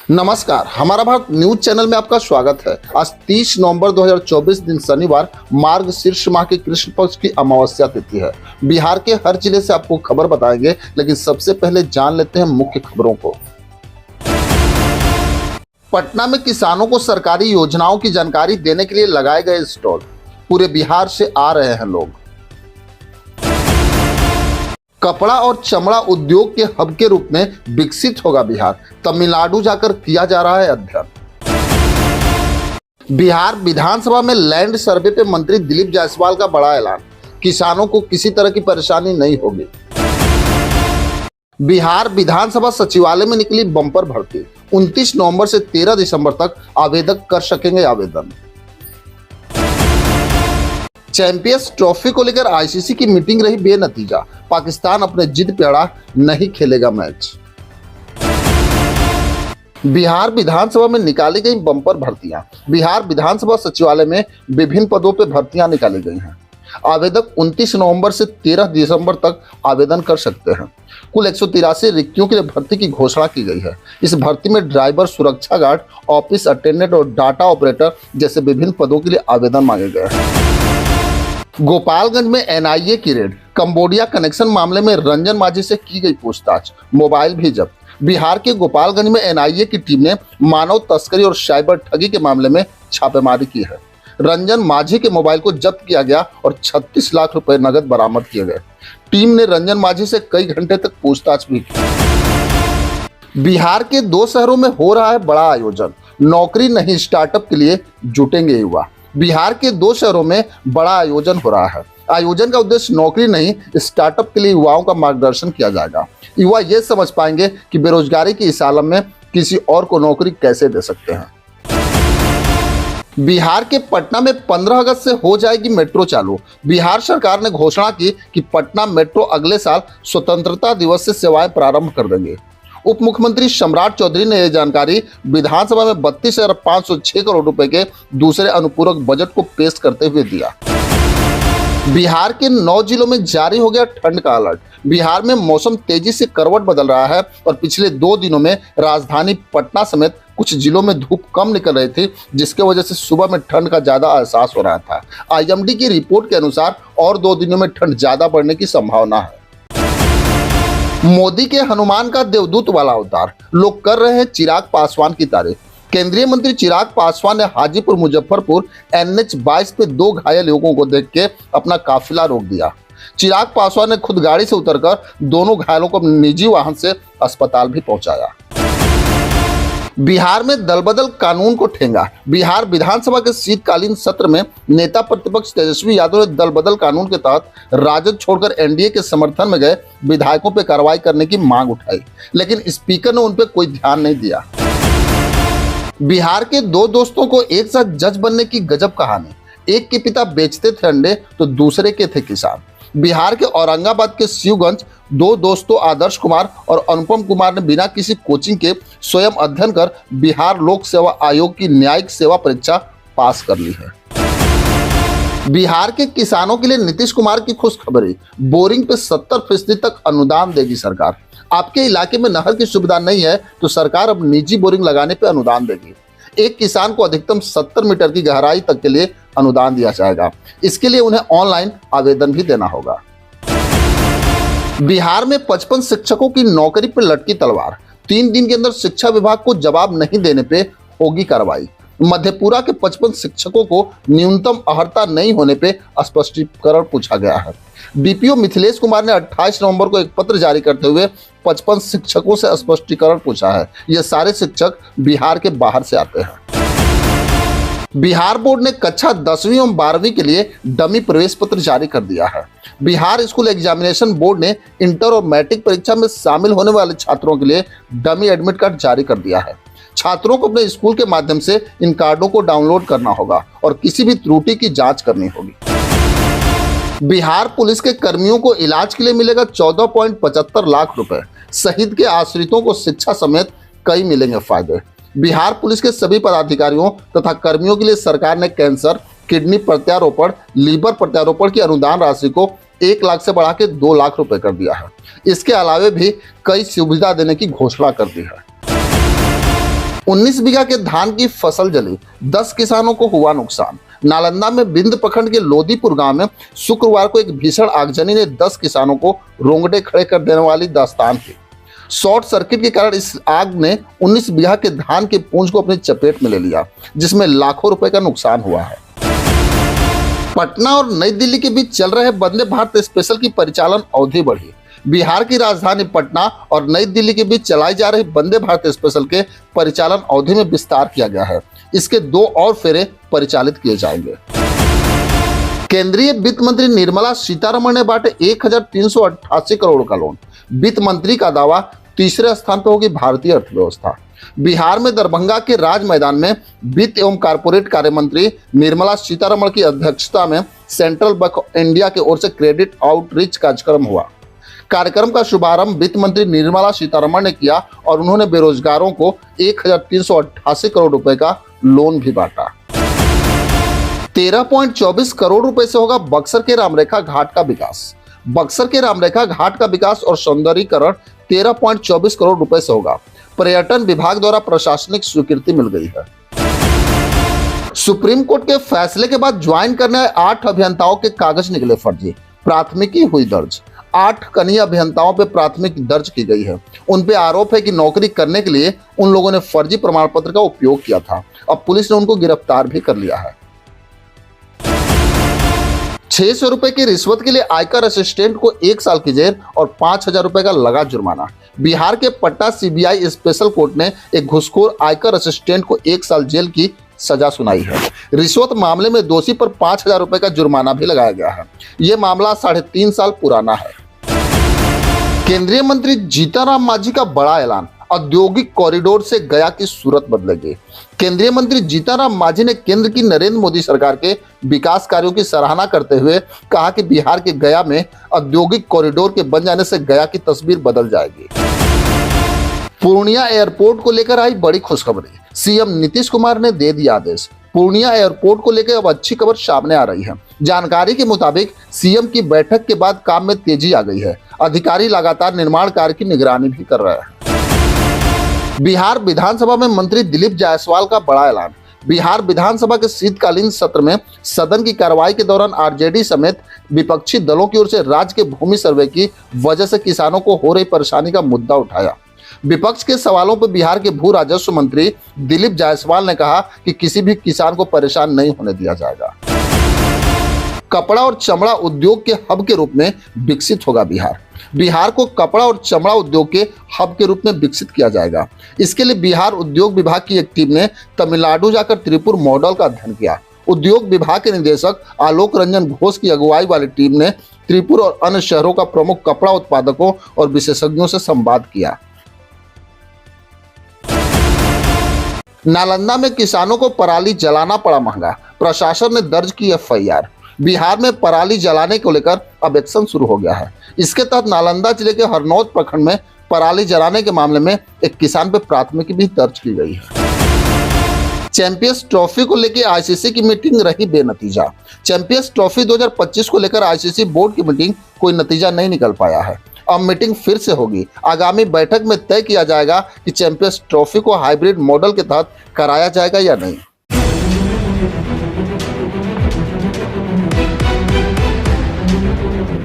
नमस्कार, हमारा Bharat news channel में आपका स्वागत है। आज 30 नवंबर 2024 दिन शनिवार मार्गशीर्ष माह की कृष्ण पक्ष की अमावस्या तिथि है। बिहार के हर जिले से आपको खबर बताएंगे, लेकिन सबसे पहले जान लेते हैं मुख्य खबरों को। पटना में किसानों को सरकारी योजनाओं की जानकारी देने के लिए लगाए गए स्टॉल। पूरे बिहार से आ रहे हैं लोग। कपड़ा और चमड़ा उद्योग के हब के रूप में विकसित होगा बिहार। तमिलनाडु जाकर किया जा रहा है अध्ययन। बिहार विधानसभा में लैंड सर्वे पे मंत्री दिलीप जायसवाल का बड़ा ऐलान। किसानों को किसी तरह की परेशानी नहीं होगी। बिहार विधानसभा सचिवालय में निकली बम्पर भर्ती। 29 नवंबर से 13 दिसंबर तक आवेदक कर सकेंगे आवेदन। चैंपियंस ट्रॉफी को लेकर आईसीसी की मीटिंग रही बेनतीजा। पाकिस्तान अपने जिद पे अड़ा, नहीं खेलेगा मैच। बिहार विधानसभा में निकाली गई बम्पर भर्तियां। बिहार विधानसभा सचिवालय में विभिन्न पदों पर भर्तियां निकाली गई हैं। आवेदक 29 नवंबर से 13 दिसंबर तक आवेदन कर सकते हैं। कुल 183 रिक्तियों के लिए भर्ती की घोषणा की गई है। इस भर्ती में ड्राइवर, सुरक्षा गार्ड, ऑफिस अटेंडेंट और डाटा ऑपरेटर जैसे विभिन्न पदों के लिए आवेदन मांगे गए हैं। गोपालगंज में एनआईए की रेड। कंबोडिया कनेक्शन मामले में रंजन माझी से की गई पूछताछ, मोबाइल भी जब्त। बिहार के गोपालगंज में एनआईए की टीम ने मानव तस्करी और साइबर ठगी के मामले में छापेमारी की है। रंजन माझी के मोबाइल को जब्त किया गया और 36 लाख रुपए नगद बरामद किए गए। टीम ने रंजन माझी से कई घंटे तक पूछताछ भी की। बिहार के 2 शहरों में हो रहा है बड़ा आयोजन। नौकरी नहीं, स्टार्टअप के लिए जुटेंगे युवा। बिहार के 2 शहरों में बड़ा आयोजन हो रहा है। आयोजन का उद्देश्य नौकरी नहीं, स्टार्टअप के लिए युवाओं का मार्गदर्शन किया जाएगा। युवा ये समझ पाएंगे कि बेरोजगारी की इस आलम में किसी और को नौकरी कैसे दे सकते हैं। बिहार के पटना में 15 अगस्त से हो जाएगी मेट्रो चालू। बिहार सरकार ने घोषणा की कि पटना मेट्रो अगले साल स्वतंत्रता दिवस से सेवाएं प्रारंभ कर देंगे। उप मुख्यमंत्री सम्राट चौधरी ने यह जानकारी विधानसभा में 32,506 करोड़ रुपए के दूसरे अनुपूरक बजट को पेश करते हुए दिया। बिहार के 9 जिलों में जारी हो गया ठंड का अलर्ट। बिहार में मौसम तेजी से करवट बदल रहा है और पिछले 2 दिनों में राजधानी पटना समेत कुछ जिलों में धूप कम निकल रही थी, जिसके वजह से सुबह में ठंड का ज्यादा एहसास हो रहा था। आईएमडी की रिपोर्ट के अनुसार और 2 दिनों में ठंड ज्यादा बढ़ने की संभावना है। मोदी के हनुमान का देवदूत वाला अवतार। लोग कर रहे हैं चिराग पासवान की तारीफ। केंद्रीय मंत्री चिराग पासवान ने हाजीपुर मुजफ्फरपुर NH-22 पे 2 घायल युवकों को देख के अपना काफिला रोक दिया। चिराग पासवान ने खुद गाड़ी से उतरकर दोनों घायलों को निजी वाहन से अस्पताल भी पहुंचाया। बिहार में दलबदल कानून को ठेंगा। बिहार विधानसभा के शीतकालीन सत्र में नेता प्रतिपक्ष तेजस्वी यादव ने दलबदल कानून के तहत राजद छोड़कर एनडीए के समर्थन में गए विधायकों पर कार्रवाई करने की मांग उठाई, लेकिन स्पीकर ने उन पर कोई ध्यान नहीं दिया। बिहार के 2 दोस्तों को एक साथ जज बनने की गजब कहानी। एक के पिता बेचते थे अंडे तो दूसरे के थे किसान। बिहार के औरंगाबाद के शिवगंज 2 दोस्तों आदर्श कुमार और अनुपम कुमार ने बिना किसी कोचिंग के स्वयं अध्ययन कर बिहार लोक सेवा आयोग की न्यायिक सेवा परीक्षा पास कर ली है। बिहार के किसानों के लिए नीतीश कुमार की खुशखबरी। बोरिंग पे 70% तक अनुदान देगी सरकार। आपके इलाके में नहर की सुविधा नहीं है तो सरकार अब निजी बोरिंग लगाने पे अनुदान देगी। एक किसान को अधिकतम 70 मीटर की गहराई तक के लिए अनुदान दिया जाएगा। इसके लिए उन्हें ऑनलाइन आवेदन भी देना होगा। बिहार में 55 शिक्षकों की नौकरी पर लटकी तलवार। 3 दिन के अंदर शिक्षा विभाग को जवाब नहीं देने पे होगी कार्रवाई। मधेपुरा के 55 शिक्षकों को न्यूनतम अर्हता नहीं होने पे स्पष्टीकरण पूछा गया है। डीपीओ मिथिलेश कुमार ने 28 नवंबर को एक पत्र जारी करते हुए 55 शिक्षकों से स्पष्टीकरण पूछा है। ये सारे शिक्षक बिहार के बाहर से आते हैं। बिहार बोर्ड ने कक्षा 10वीं और 12वीं के लिए डमी प्रवेश पत्र जारी कर दिया है। बिहार स्कूल एग्जामिनेशन बोर्ड ने इंटर और मैट्रिक परीक्षा में शामिल होने वाले छात्रों के लिए डमी एडमिट कार्ड जारी कर दिया है। छात्रों को अपने स्कूल के माध्यम से इन कार्डों को डाउनलोड करना होगा और किसी भी त्रुटि की जांच करनी होगी। बिहार पुलिस के कर्मियों को इलाज के लिए मिलेगा 14.75 लाख रुपए। शहीद के आश्रितों को शिक्षा समेत कई मिलेंगे फायदे। बिहार पुलिस के सभी पदाधिकारियों तथा कर्मियों के लिए सरकार ने कैंसर, किडनी प्रत्यारोपण, लीवर प्रत्यारोपण की अनुदान राशि को 1 लाख से बढ़ा के 2 लाख रुपए कर दिया है। इसके अलावे भी कई सुविधा देने की घोषणा कर दी है। 19 बीघा के धान की फसल जली, 10 किसानों को हुआ नुकसान। नालंदा में बिंद प्रखंड के लोदीपुर गांव में शुक्रवार को एक भीषण आगजनी ने 10 किसानों को रोंगटे खड़े कर देने वाली दास्तान की। शॉर्ट सर्किट के कारण इस आग ने 19 बीघा के धान के पूंज को अपनी चपेट में ले लिया, जिसमें लाखों रुपए का नुकसान हुआ है। पटना और नई दिल्ली के बीच चल रहे वंदे भारत स्पेशल की परिचालन अवधि बढ़ी। बिहार की राजधानी पटना और नई दिल्ली के बीच चलाई जा रही वंदे भारत स्पेशल के परिचालन अवधि में विस्तार किया गया है। इसके 2 और फेरे परिचालित किए जाएंगे। केंद्रीय वित्त मंत्री निर्मला सीतारमण ने बांटे 1388 करोड़ का लोन। वित्त मंत्री का दावा, तीसरे स्थान पर होगी भारतीय अर्थव्यवस्था। बिहार में दरभंगा के राज मैदान में वित्त एवं कारपोरेट कार्य मंत्री निर्मला सीतारमण की अध्यक्षता में सेंट्रल बैंक ऑफ इंडिया की ओर से क्रेडिट आउटरीच कार्यक्रम हुआ। कार्यक्रम का शुभारंभ वित्त मंत्री निर्मला सीतारमण ने किया और उन्होंने बेरोजगारों को 1388 करोड़ रुपए का लोन भी बांटा। 13.24 करोड़ रुपए से होगा बक्सर के रामरेखा घाट का विकास। बक्सर के रामरेखा घाट का विकास और सौंदर्यीकरण 13.24 करोड़ रुपए से होगा। पर्यटन विभाग द्वारा प्रशासनिक स्वीकृति मिल गई है। सुप्रीम कोर्ट के फैसले के बाद ज्वाइन करने आए 8 अभियंताओं के कागज निकले फर्जी। प्राथमिकी हुई दर्ज। 8 कनीय अभियंताओं पर प्राथमिकी दर्ज की गई है। उन पे आरोप है कि नौकरी करने के लिए उन लोगों ने फर्जी प्रमाण पत्र का उपयोग किया था। अब पुलिस ने उनको गिरफ्तार भी कर लिया है। 600 रुपए की रिश्वत के लिए आयकर असिस्टेंट को 1 साल की जेल और 5000 रुपए का लगा जुर्माना। बिहार के पटना सीबीआई स्पेशल कोर्ट ने एक घूसखोर आयकर असिस्टेंट को 1 साल जेल की सजा सुनाई है। रिश्वत मामले में दोषी पर 5000 रुपए का जुर्माना भी लगाया गया है। यह मामला 3.5 साल पुराना है। केंद्रीय मंत्री जीतनराम मांझी का बड़ा ऐलान, औद्योगिक कॉरिडोर से गया की सूरत बदलेगी। केंद्रीय मंत्री जीतनराम मांझी ने केंद्र की नरेंद्र मोदी सरकार के विकास कार्यों की सराहना करते हुए कहा कि बिहार के गया में औद्योगिक कॉरिडोर के बन जाने से गया की तस्वीर बदल जाएगी। पूर्णिया एयरपोर्ट को लेकर आई बड़ी खुशखबरी। सीएम नीतीश कुमार ने दे दिया आदेश। पूर्णिया एयरपोर्ट को लेकर अब अच्छी खबर सामने आ रही है। जानकारी के मुताबिक सीएम की बैठक के बाद काम में तेजी आ गई है। अधिकारी लगातार निर्माण कार्य की निगरानी भी कर रहे हैं। बिहार विधानसभा में मंत्री दिलीप जायसवाल का बड़ा ऐलान। बिहार विधानसभा के शीतकालीन सत्र में सदन की कार्रवाई के दौरान आरजेडी समेत विपक्षी दलों की ओर से राज्य के भूमि सर्वे की वजह से किसानों को हो रही परेशानी का मुद्दा उठाया। विपक्ष के सवालों पर बिहार के भू राजस्व मंत्री दिलीप जायसवाल ने कहा कि किसी भी किसान को परेशान नहीं होने दिया जाएगा। कपड़ा और चमड़ा उद्योग के हब के रूप में विकसित होगा बिहार। बिहार को कपड़ा और चमड़ा उद्योग के हब के रूप में विकसित किया जाएगा। इसके लिए बिहार उद्योग विभाग की एक टीम ने तमिलनाडु जाकर त्रिपुर मॉडल का अध्ययन किया। उद्योग विभाग के निदेशक आलोक रंजन घोष की अगुवाई वाली टीम ने त्रिपुर और अन्य शहरों का प्रमुख कपड़ा उत्पादकों और विशेषज्ञों से संवाद किया। नालंदा में किसानों को पराली जलाना पड़ा महंगा। प्रशासन ने दर्ज की एफआईआर। बिहार में पराली जलाने को लेकर अब एक्शन शुरू हो गया है। इसके तहत नालंदा जिले के हरनौत प्रखंड में पराली जलाने के मामले में एक किसान पर प्राथमिकी भी दर्ज की गई है। चैंपियंस ट्रॉफी को लेकर आईसीसी की मीटिंग रही बेनतीजा। चैंपियंस ट्रॉफी 2025 को लेकर आईसीसी बोर्ड की मीटिंग कोई नतीजा नहीं निकल पाया है। अब मीटिंग फिर से होगी। आगामी बैठक में तय किया जाएगा कि चैंपियंस ट्रॉफी को हाइब्रिड मॉडल के तहत कराया जाएगा या नहीं।